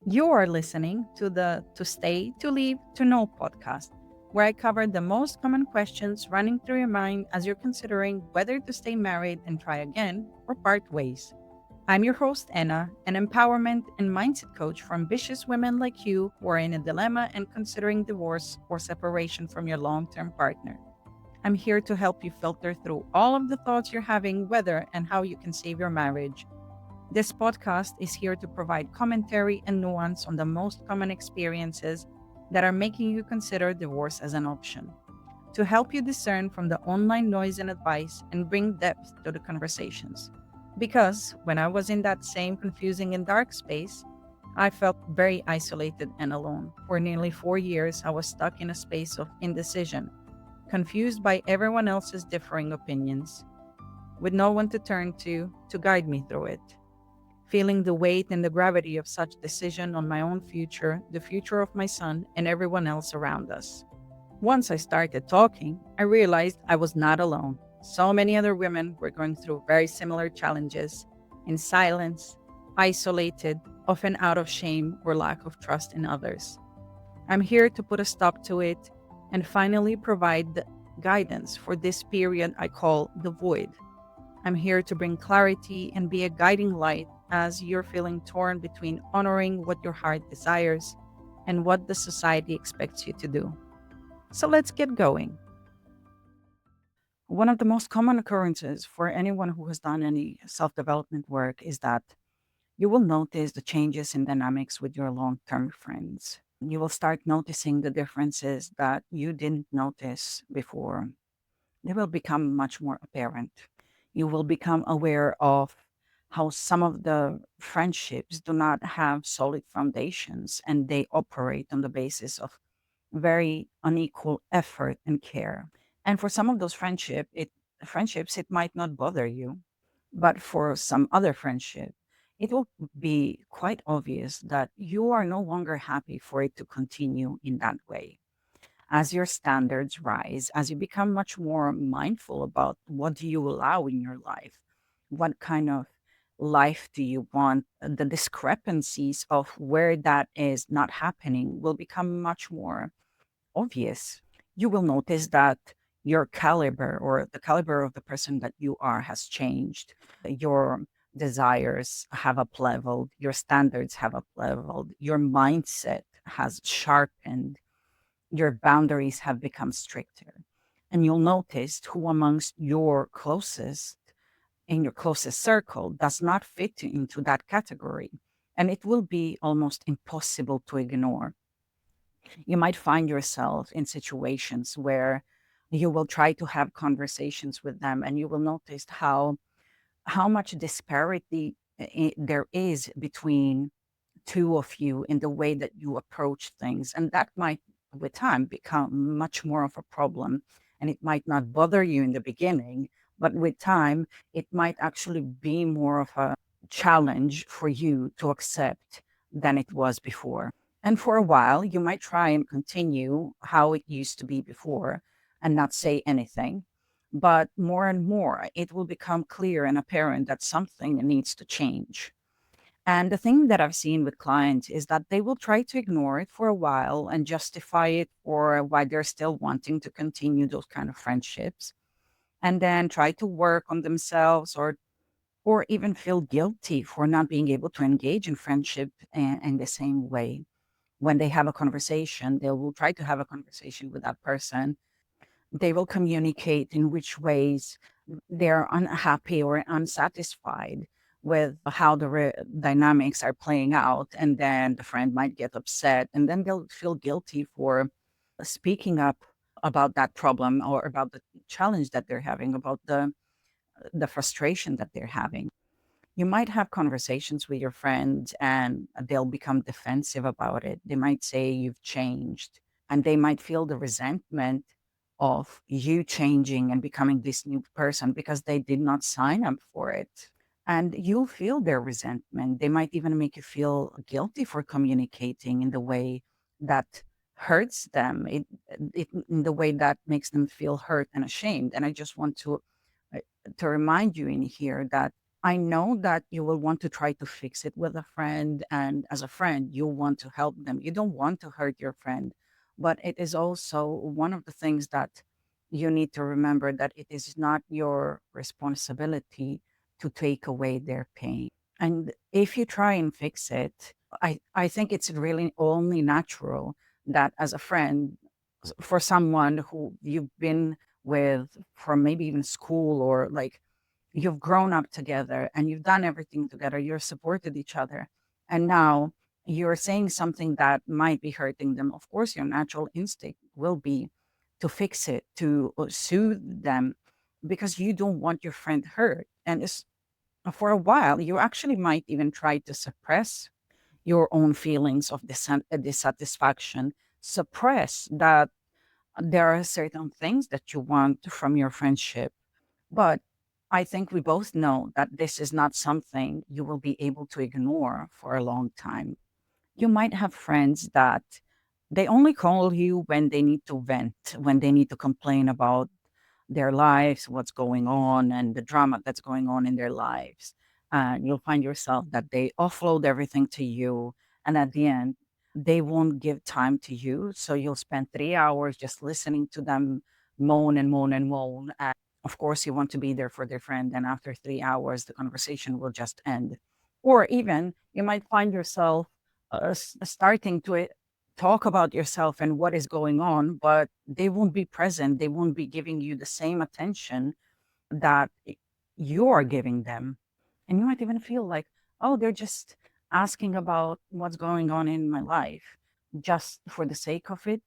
You are listening to the To Stay, To Leave, To Know podcast, where I cover the most common questions running through your mind as you're considering whether to stay married and try again or part ways. I'm your host, Anna, an empowerment and mindset coach for ambitious women like you who are in a dilemma and considering divorce or separation from your long term partner. I'm here to help you filter through all of the thoughts you're having, whether and how you can save your marriage. This podcast is here to provide commentary and nuance on the most common experiences that are making you consider divorce as an option, to help you discern from the online noise and advice and bring depth to the conversations. Because when I was in that same confusing and dark space, I felt very isolated and alone. For nearly 4 years, I was stuck in a space of indecision, confused by everyone else's differing opinions, with no one to turn to guide me through it. Feeling the weight and the gravity of such decision on my own future, the future of my son, and everyone else around us. Once I started talking, I realized I was not alone. So many other women were going through very similar challenges, in silence, isolated, often out of shame or lack of trust in others. I'm here to put a stop to it and finally provide the guidance for this period I call the void. I'm here to bring clarity and be a guiding light as you're feeling torn between honoring what your heart desires and what the society expects you to do. So let's get going. One of the most common occurrences for anyone who has done any self development work is that you will notice the changes in dynamics with your long term friends. You will start noticing the differences that you didn't notice before. They will become much more apparent. You will become aware of how some of the friendships do not have solid foundations and they operate on the basis of very unequal effort and care. And for some of those friendships, it might not bother you, but for some other friendship, it will be quite obvious that you are no longer happy for it to continue in that way. As your standards rise, as you become much more mindful about what do you allow in your life, what kind of life do you want, the discrepancies of where that is not happening will become much more obvious. You will notice that your caliber or the caliber of the person that you are has changed. Your desires have up leveled, your standards have up leveled, your mindset has sharpened, your boundaries have become stricter. And you'll notice who amongst your closest, in your closest circle, does not fit into that category. And it will be almost impossible to ignore. You might find yourself in situations where you will try to have conversations with them and you will notice how much disparity there is between two of you in the way that you approach things. And that might, with time, become much more of a problem. And it might not bother you in the beginning, but with time, it might actually be more of a challenge for you to accept than it was before. And for a while, you might try and continue how it used to be before and not say anything. But more and more, it will become clear and apparent that something needs to change. And the thing that I've seen with clients is that they will try to ignore it for a while and justify it for why they're still wanting to continue those kind of friendships, and then try to work on themselves or even feel guilty for not being able to engage in friendship in the same way. When they have a conversation, they will try to have a conversation with that person. They will communicate in which ways they're unhappy or unsatisfied with how the dynamics are playing out. And then the friend might get upset and then they'll feel guilty for speaking up about that problem or about the challenge that they're having, about the frustration that they're having. You might have conversations with your friends and they'll become defensive about it. They might say you've changed and they might feel the resentment of you changing and becoming this new person because they did not sign up for it. And you'll feel their resentment. They might even make you feel guilty for communicating in the way that hurts them, in the way that makes them feel hurt and ashamed. And I just want uh, to remind you in here that I know that you will want to try to fix it with a friend, and as a friend, you want to help them. You don't want to hurt your friend, but it is also one of the things that you need to remember, that it is not your responsibility to take away their pain. And if you try and fix it, I think it's really only natural that as a friend, for someone who you've been with from maybe even school, or like you've grown up together and you've done everything together, you're supported each other, and now you're saying something that might be hurting them. Of course, your natural instinct will be to fix it, to soothe them, because you don't want your friend hurt. And for a while, you actually might even try to suppress your own feelings of dissatisfaction, suppress that there are certain things that you want from your friendship. But I think we both know that this is not something you will be able to ignore for a long time. You might have friends that they only call you when they need to vent, when they need to complain about their lives, what's going on, and the drama that's going on in their lives. And you'll find yourself that they offload everything to you. And at the end, they won't give time to you. So you'll spend 3 hours just listening to them moan and moan and moan. Of course, you want to be there for their friend, and after 3 hours, the conversation will just end. Or even you might find yourself starting to talk about yourself and what is going on, but they won't be present. They won't be giving you the same attention that you are giving them. And you might even feel like, oh, they're just asking about what's going on in my life just for the sake of it.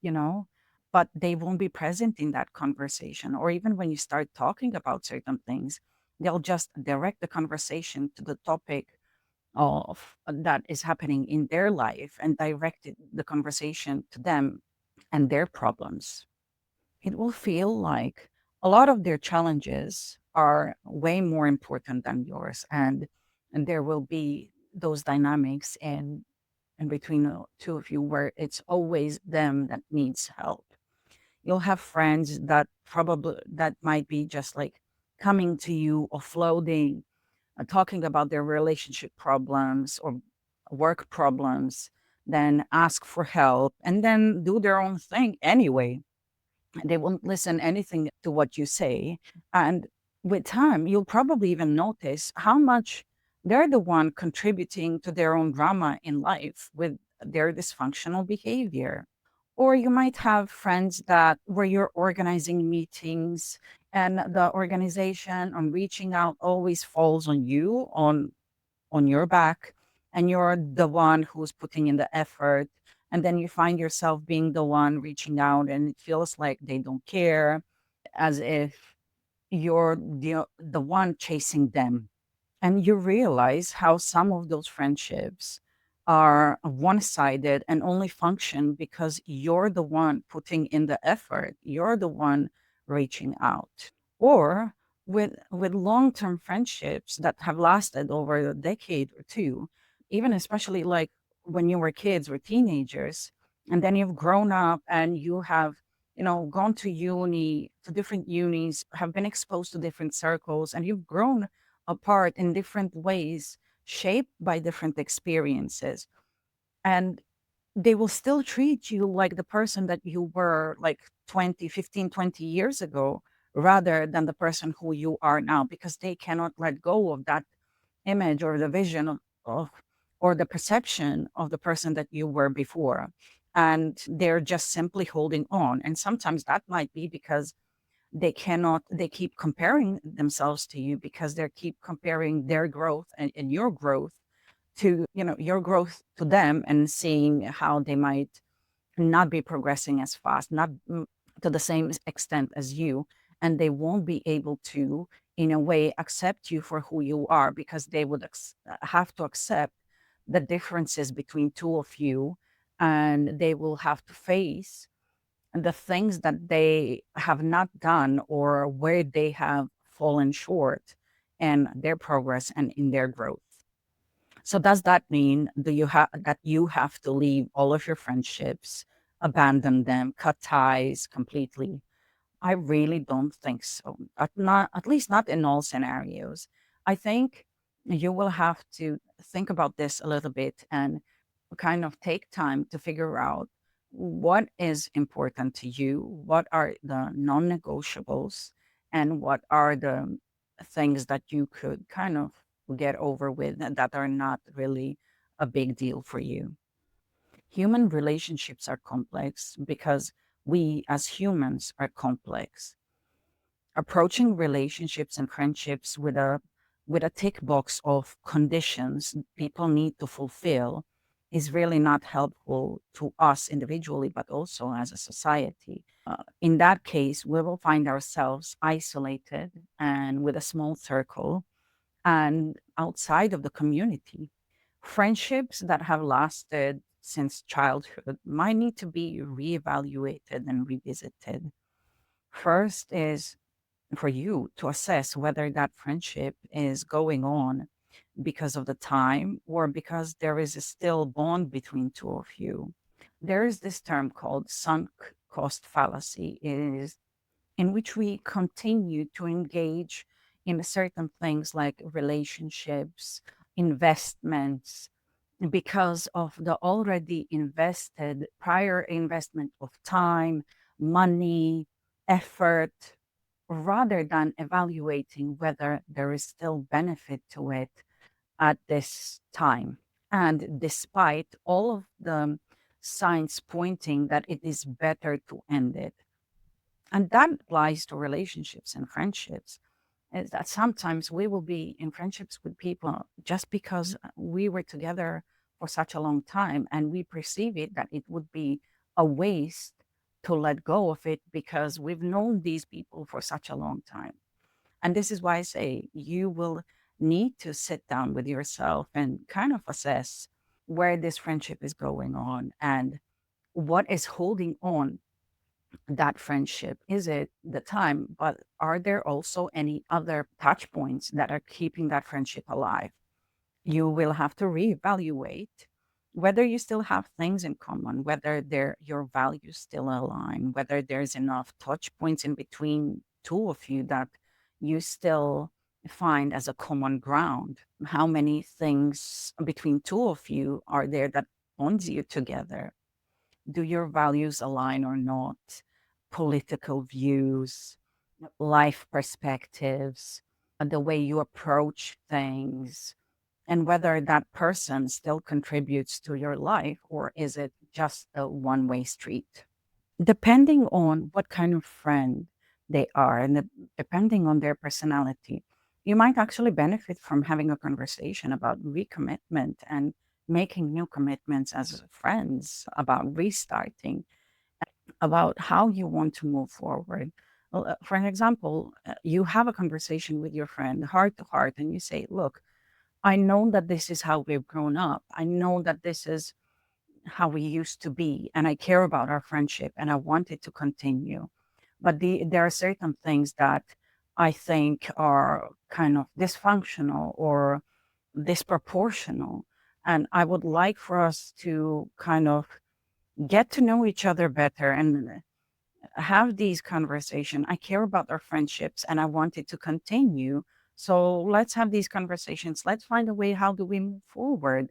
But they won't be present in that conversation. Or even when you start talking about certain things, they'll just direct the conversation to the topic of that is happening in their life, and direct the conversation to them and their problems. It will feel like a lot of their challenges are way more important than yours, and there will be those dynamics in between the two of you, where it's always them that needs help. You'll have friends that probably that might be just like coming to you, offloading, talking about their relationship problems or work problems, then ask for help, and then do their own thing anyway. They won't listen anything to what you say. And with time, you'll probably even notice how much they're the one contributing to their own drama in life with their dysfunctional behavior. Or you might have friends that where you're organizing meetings, and the organization on reaching out always falls on you, on your back, and you're the one who's putting in the effort. And then you find yourself being the one reaching out, and it feels like they don't care, as if you're the one chasing them. And you realize how some of those friendships are one-sided and only function because you're the one putting in the effort, you're the one reaching out. Or with long-term friendships that have lasted over a decade or two, even especially like when you were kids or teenagers, and then you've grown up and you have gone to uni, to different unis, have been exposed to different circles, and you've grown apart in different ways, shaped by different experiences. And they will still treat you like the person that you were like 20, 15, 20 years ago, rather than the person who you are now, because they cannot let go of that image or the vision of or the perception of the person that you were before. And they're just simply holding on. And sometimes that might be because they keep comparing themselves to you, because they keep comparing their growth and your growth to your growth to them, and seeing how they might not be progressing as fast, not to the same extent as you, and they won't be able to in a way accept you for who you are, because they would have to accept the differences between two of you, and they will have to face the things that they have not done, or where they have fallen short in their progress and in their growth. So does that mean that you have to leave all of your friendships, abandon them, cut ties completely? I really don't think so. At least not in all scenarios. I think You will have to think about this a little bit and kind of take time to figure out what is important to you, what are the non negotiables, and what are the things that you could kind of get over with and that are not really a big deal for you. Human relationships are complex because we as humans are complex. Approaching relationships and friendships with a tick box of conditions people need to fulfill is really not helpful to us individually but also as a society. In that case we will find ourselves isolated and with a small circle and outside of the community. Friendships that have lasted since childhood might need to be reevaluated and revisited. First is for you to assess whether that friendship is going on because of the time or because there is a still bond between two of you. There is this term called sunk cost fallacy, is in which we continue to engage in certain things like relationships, investments, because of the already invested prior investment of time, money, effort, rather than evaluating whether there is still benefit to it at this time. And despite all of the signs pointing that it is better to end it, and that applies to relationships and friendships, is that sometimes we will be in friendships with people just because we were together for such a long time and we perceive it that it would be a waste to let go of it because we've known these people for such a long time. And this is why I say you will need to sit down with yourself and kind of assess where this friendship is going on and what is holding on that friendship. Is it the time? But are there also any other touch points that are keeping that friendship alive? You will have to reevaluate whether you still have things in common, whether your values still align, whether there's enough touch points in between two of you that you still find as a common ground. How many things between two of you are there that bonds you together? Do your values align or not? Political views, life perspectives, the way you approach things, and whether that person still contributes to your life or is it just a one-way street. Depending on what kind of friend they are and depending on their personality, you might actually benefit from having a conversation about recommitment and making new commitments as friends, about restarting, about how you want to move forward. Well, for an example, you have a conversation with your friend heart to heart, and you say, look, I know that this is how we've grown up. I know that this is how we used to be, and I care about our friendship and I want it to continue. But there are certain things that I think are kind of dysfunctional or disproportional. And I would like for us to kind of get to know each other better and have these conversations. I care about our friendships and I want it to continue. So let's have these conversations. Let's find a way. How do we move forward?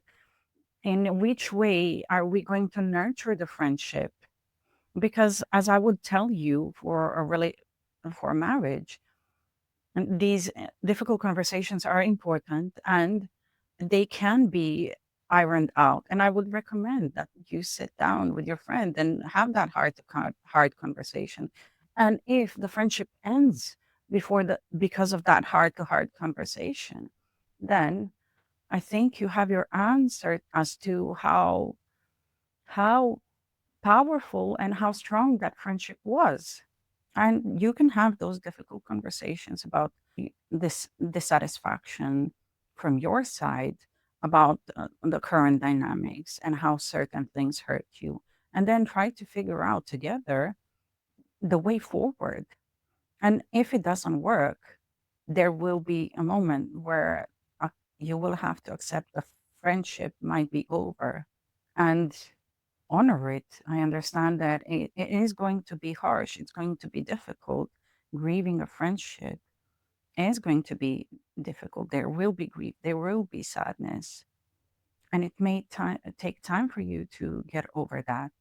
In which way are we going to nurture the friendship? Because as I would tell you for a marriage, and these difficult conversations are important and they can be ironed out. And I would recommend that you sit down with your friend and have that hard conversation. And if the friendship ends because of that heart to heart conversation, then I think you have your answer as to how powerful and how strong that friendship was. And you can have those difficult conversations about this dissatisfaction from your side about the current dynamics and how certain things hurt you. And then try to figure out together the way forward. And if it doesn't work, there will be a moment where you will have to accept the friendship might be over and honor it. I understand that it is going to be harsh, it's going to be difficult grieving a friendship. is going to be difficult. There will be grief, there will be sadness, and it may take time for you to get over that,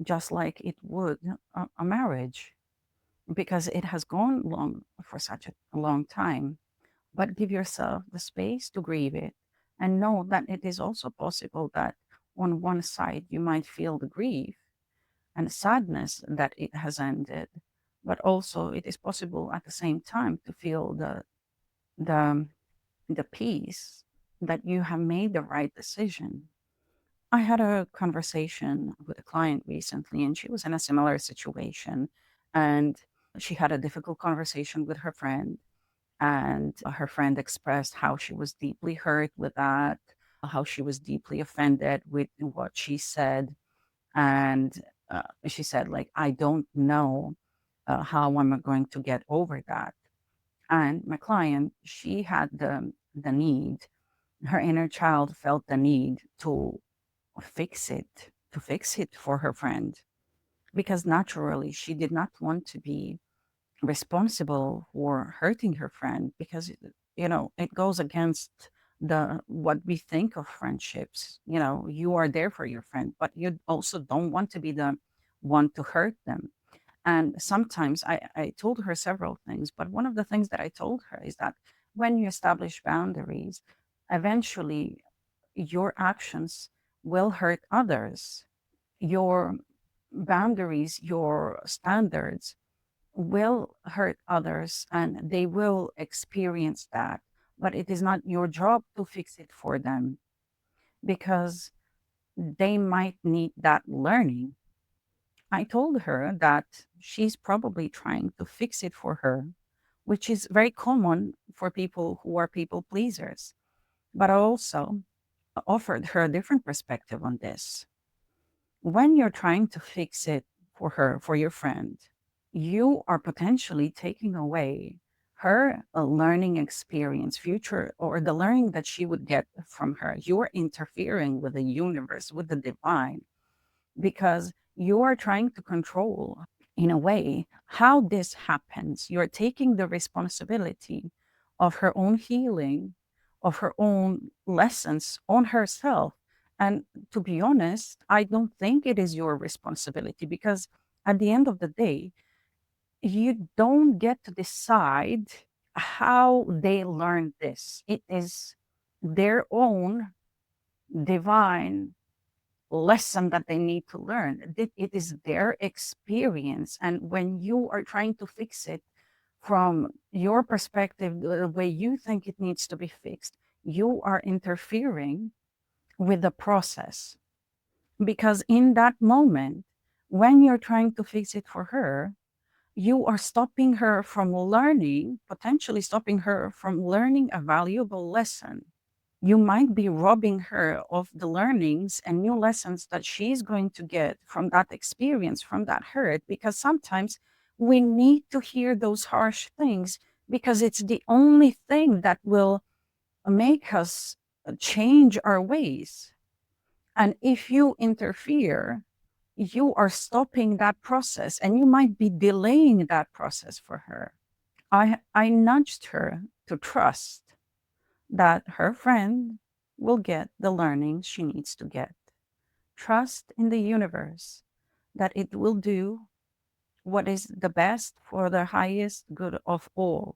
just like it would a marriage, because it has gone long for such a long time. But give yourself the space to grieve it, and know that it is also possible that on one side you might feel the grief and sadness that it has ended, but also it is possible at the same time to feel the the peace that you have made the right decision. I had a conversation with a client recently, and she was in a similar situation. And she had a difficult conversation with her friend, and her friend expressed how she was deeply hurt with that, how she was deeply offended with what she said. And she said, like, I don't know how am I going to get over that. And my client, she had the need, her inner child felt the need to fix it for her friend, because naturally she did not want to be responsible for hurting her friend, because it goes against the what we think of friendships. You are there for your friend, but you also don't want to be the one to hurt them. And sometimes I told her several things, but one of the things that I told her is that when you establish boundaries, eventually your actions will hurt others. Your boundaries, your standards will hurt others, and they will experience that. But it is not your job to fix it for them, because they might need that learning. I told her that she's probably trying to fix it for her, which is very common for people who are people pleasers. But I also offered her a different perspective on this. When you're trying to fix it for her, for your friend, you are potentially taking away her learning experience, future, or the learning that she would get from her. You're interfering with the universe, with the divine, because you are trying to control, in a way, how this happens. You're taking the responsibility of her own healing, of her own lessons on herself. And to be honest, I don't think it is your responsibility, because at the end of the day, you don't get to decide how they learn this. It is their own divine lesson that they need to learn. It is their experience. And when you are trying to fix it from your perspective, the way you think it needs to be fixed, you are interfering with the process. Because in that moment, when you're trying to fix it for her, you are stopping her from learning, potentially stopping her from learning a valuable lesson. You might be robbing her of the learnings and new lessons that she's going to get from that experience, from that hurt, because sometimes we need to hear those harsh things, because it's the only thing that will make us change our ways. And if you interfere, you are stopping that process, and you might be delaying that process for her. I nudged her to trust that her friend will get the learning she needs to get. Trust in the universe that it will do what is the best for the highest good of all.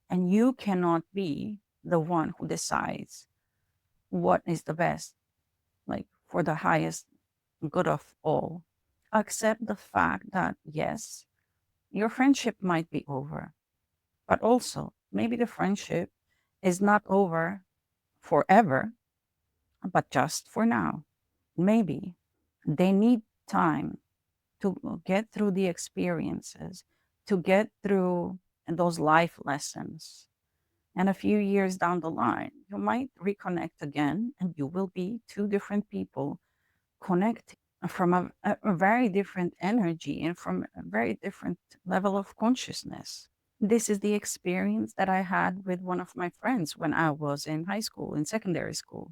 And you cannot be the one who decides what is the best, like for the highest good of all. Accept the fact that, yes, your friendship might be over, but also maybe the friendship is not over forever, but just for now. Maybe they need time to get through the experiences, to get through those life lessons. And a few years down the line, you might reconnect again, and you will be two different people connecting from a very different energy and from a very different level of consciousness. This is the experience that I had with one of my friends when I was in high school, in secondary school.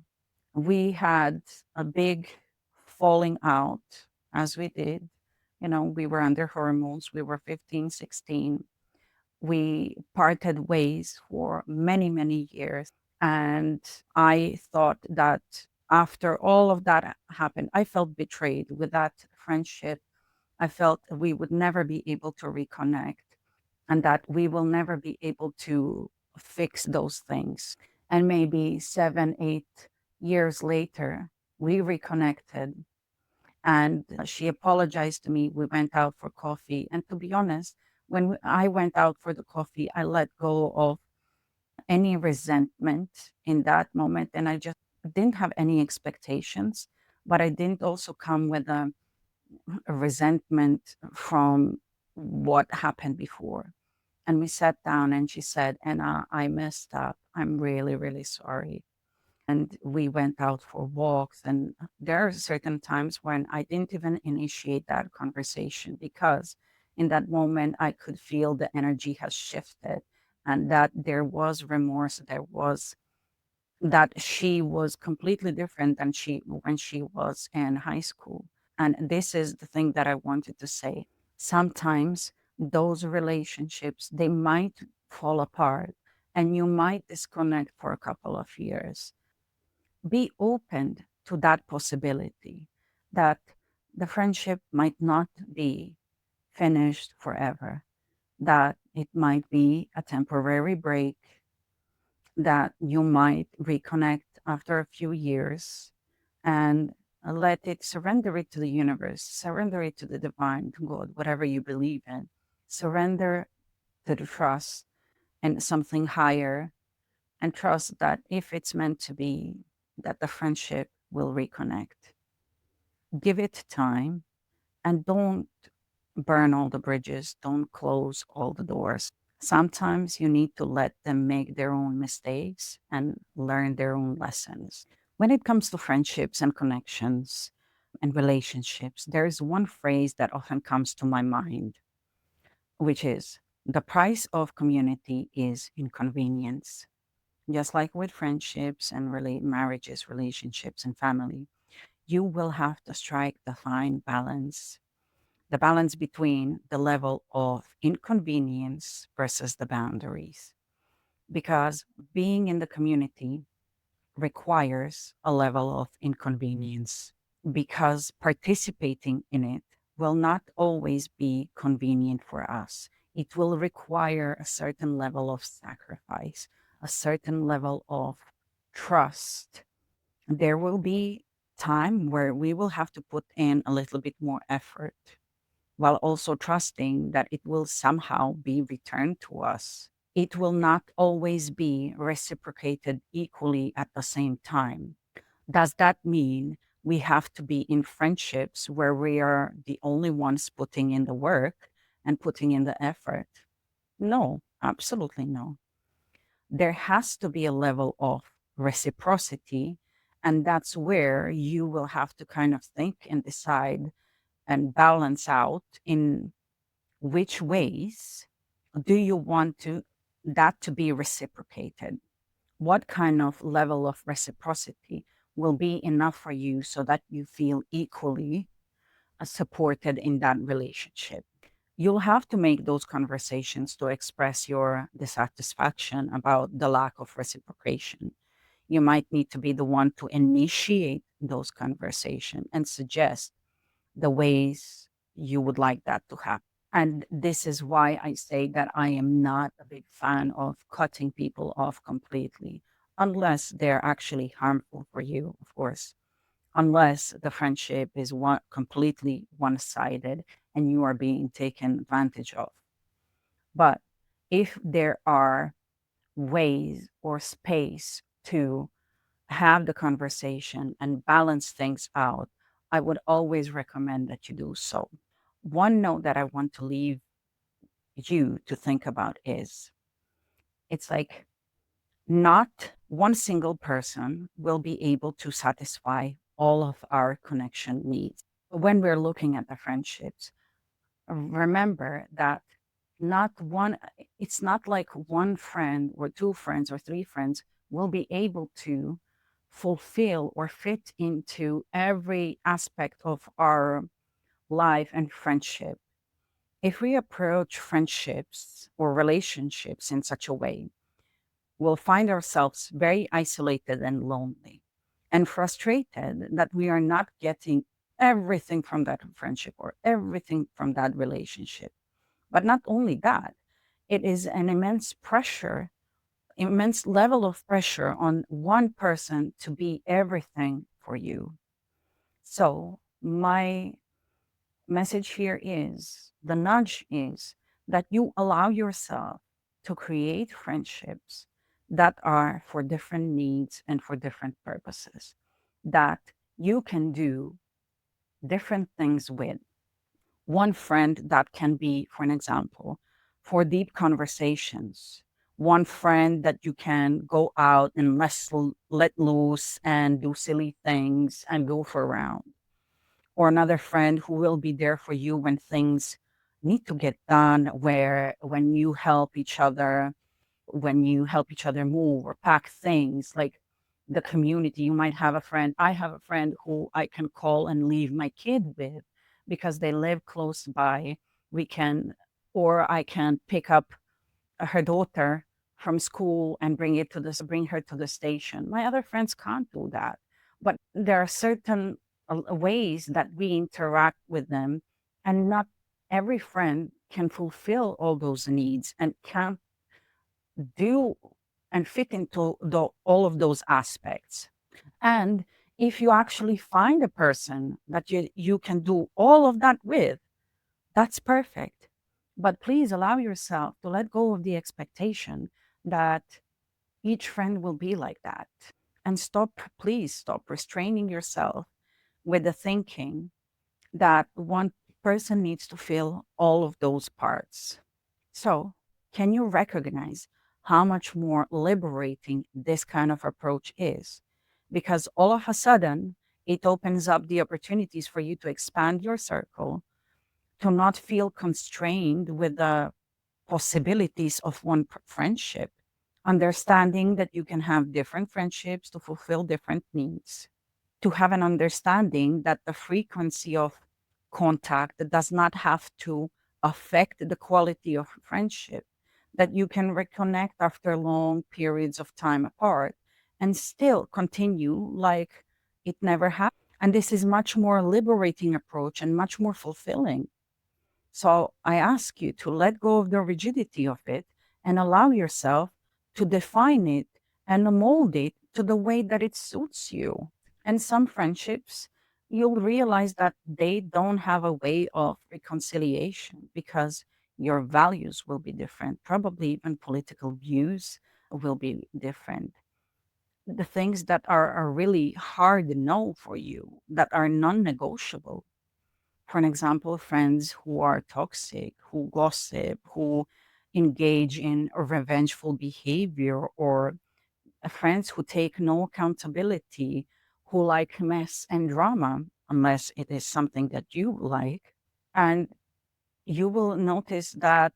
We had a big falling out, as we did. We were under hormones. We were 15, 16. We parted ways for many, many years. And I thought that after all of that happened, I felt betrayed with that friendship. I felt we would never be able to reconnect and that we will never be able to fix those things. And maybe 7, 8 years later, we reconnected and she apologized to me. We went out for coffee. And to be honest, when I went out for the coffee, I let go of any resentment in that moment. And I just didn't have any expectations, but I didn't also come with a resentment from what happened before. And we sat down and she said, Anna, I messed up. I'm really, really sorry. And we went out for walks. And there are certain times when I didn't even initiate that conversation because in that moment I could feel the energy has shifted and that there was remorse, there was that she was completely different than she when she was in high school. And this is the thing that I wanted to say. Sometimes those relationships they might fall apart and you might disconnect for a couple of years. Be open to that possibility that the friendship might not be finished forever, that it might be a temporary break, that you might reconnect after a few years and let it surrender it to the universe, surrender it to the divine, to God, whatever you believe in. Surrender to the trust and something higher and trust that if it's meant to be, that the friendship will reconnect. Give it time and don't burn all the bridges, don't close all the doors. Sometimes you need to let them make their own mistakes and learn their own lessons. When it comes to friendships and connections and relationships, there is one phrase that often comes to my mind, which is the price of community is inconvenience. Just like with friendships and marriages, relationships, and family, you will have to strike the fine balance, the balance between the level of inconvenience versus the boundaries. Because being in the community requires a level of inconvenience, because participating in it will not always be convenient for us. It will require a certain level of sacrifice, a certain level of trust. There will be time where we will have to put in a little bit more effort while also trusting that it will somehow be returned to us. It will not always be reciprocated equally at the same time. Does that mean we have to be in friendships where we are the only ones putting in the work and putting in the effort? No, absolutely no. There has to be a level of reciprocity. And that's where you will have to kind of think and decide and balance out in which ways do you want to that to be reciprocated? What kind of level of reciprocity will be enough for you so that you feel equally supported in that relationship? You'll have to make those conversations to express your dissatisfaction about the lack of reciprocation. You might need to be the one to initiate those conversations and suggest the ways you would like that to happen. And this is why I say that I am not a big fan of cutting people off completely, unless they're actually harmful for you, of course, unless the friendship is completely one sided and you are being taken advantage of. But if there are ways or space to have the conversation and balance things out, I would always recommend that you do so. One note that I want to leave you to think about is it's like not one single person will be able to satisfy all of our connection needs. When we're looking at the friendships, remember that not one, it's not like one friend or two friends or three friends will be able to fulfill or fit into every aspect of our life and friendship. If we approach friendships or relationships in such a way, we'll find ourselves very isolated and lonely and frustrated that we are not getting everything from that friendship or everything from that relationship. But not only that, it is an immense pressure, immense level of pressure on one person to be everything for you. So, my message here is the nudge is that you allow yourself to create friendships that are for different needs and for different purposes, that you can do different things with. One friend that can be, for an example, for deep conversations. One friend that you can go out and let loose and do silly things and goof around, or another friend who will be there for you when things need to get done, where when you help each other move or pack things, like the community. You might have a friend. I have a friend who I can call and leave my kid with because they live close by. We can, or I can pick up her daughter from school and bring her to the station. My other friends can't do that, but there are certain ways that we interact with them, and not every friend can fulfill all those needs and can do and fit into all of those aspects. And if you actually find a person that you can do all of that with, that's perfect. But please allow yourself to let go of the expectation that each friend will be like that. And please stop restraining yourself with the thinking that one person needs to fill all of those parts. So, can you recognize how much more liberating this kind of approach is? Because all of a sudden, it opens up the opportunities for you to expand your circle, to not feel constrained with the possibilities of one friendship, understanding that you can have different friendships to fulfill different needs, to have an understanding that the frequency of contact does not have to affect the quality of friendship, that you can reconnect after long periods of time apart and still continue like it never happened. And this is much more liberating approach and much more fulfilling. So I ask you to let go of the rigidity of it and allow yourself to define it and mold it to the way that it suits you. And some friendships, you'll realize that they don't have a way of reconciliation because your values will be different. Probably even political views will be different. The things that are really hard no for you, that are non negotiable, for an example, friends who are toxic, who gossip, who engage in revengeful behavior, or friends who take no accountability, who like mess and drama, unless it is something that you like. And you will notice that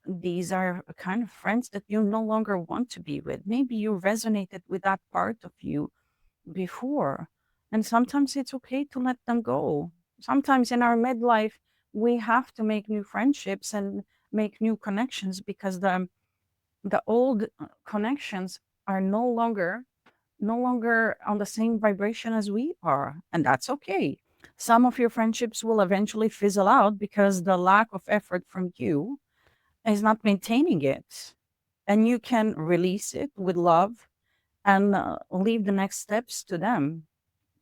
these are a kind of friends that you no longer want to be with. Maybe you resonated with that part of you before. And sometimes it's okay to let them go. Sometimes in our midlife, we have to make new friendships and make new connections because the old connections are no longer on the same vibration as we are, and that's okay. Some of your friendships will eventually fizzle out because the lack of effort from you is not maintaining it, and you can release it with love and leave the next steps to them.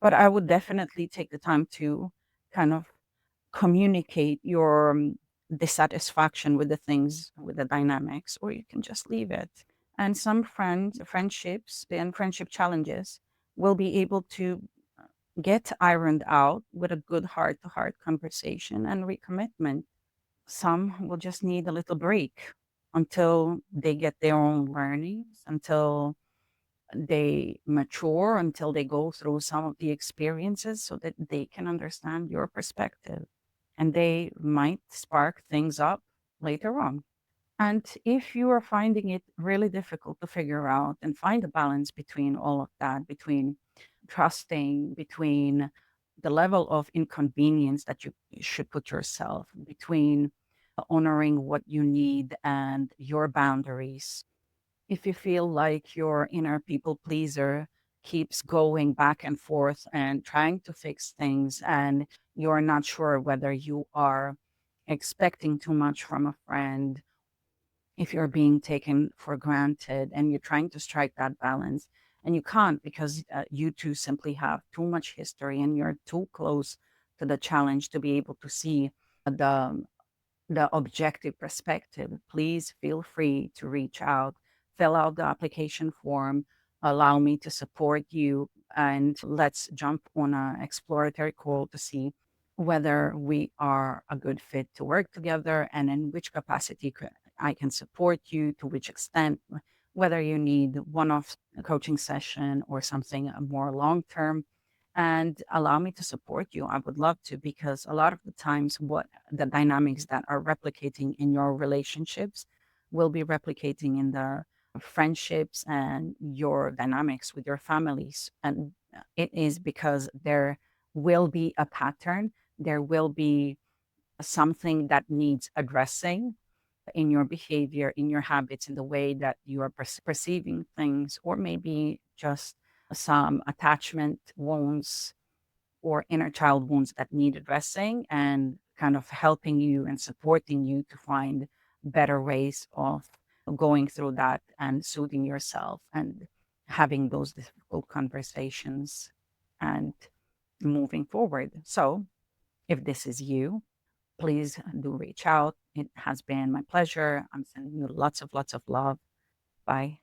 But I would definitely take the time to kind of communicate your dissatisfaction with the things, with the dynamics, or you can just leave it. And some friendships and friendship challenges will be able to get ironed out with a good heart to heart conversation and recommitment. Some will just need a little break until they get their own learnings, until they mature, until they go through some of the experiences so that they can understand your perspective, and they might spark things up later on. And if you are finding it really difficult to figure out and find a balance between all of that, between trusting, between the level of inconvenience that you should put yourself, between honoring what you need and your boundaries. If you feel like your inner people pleaser keeps going back and forth and trying to fix things, and you're not sure whether you are expecting too much from a friend, if you're being taken for granted and you're trying to strike that balance and you can't because you two simply have too much history and you're too close to the challenge to be able to see the objective perspective, please feel free to reach out, fill out the application form, allow me to support you, and let's jump on an exploratory call to see whether we are a good fit to work together and in which capacity I can support you, to which extent, whether you need one off coaching session or something more long term. And allow me to support you. I would love to, because a lot of the times, what the dynamics that are replicating in your relationships will be replicating in the friendships and your dynamics with your families. And it is because there will be a pattern, there will be something that needs addressing in your behavior, in your habits, in the way that you are perceiving things, or maybe just some attachment wounds or inner child wounds that need addressing, and kind of helping you and supporting you to find better ways of going through that and soothing yourself and having those difficult conversations and moving forward. So, if this is you, please do reach out. It has been my pleasure. I'm sending you lots of love. Bye.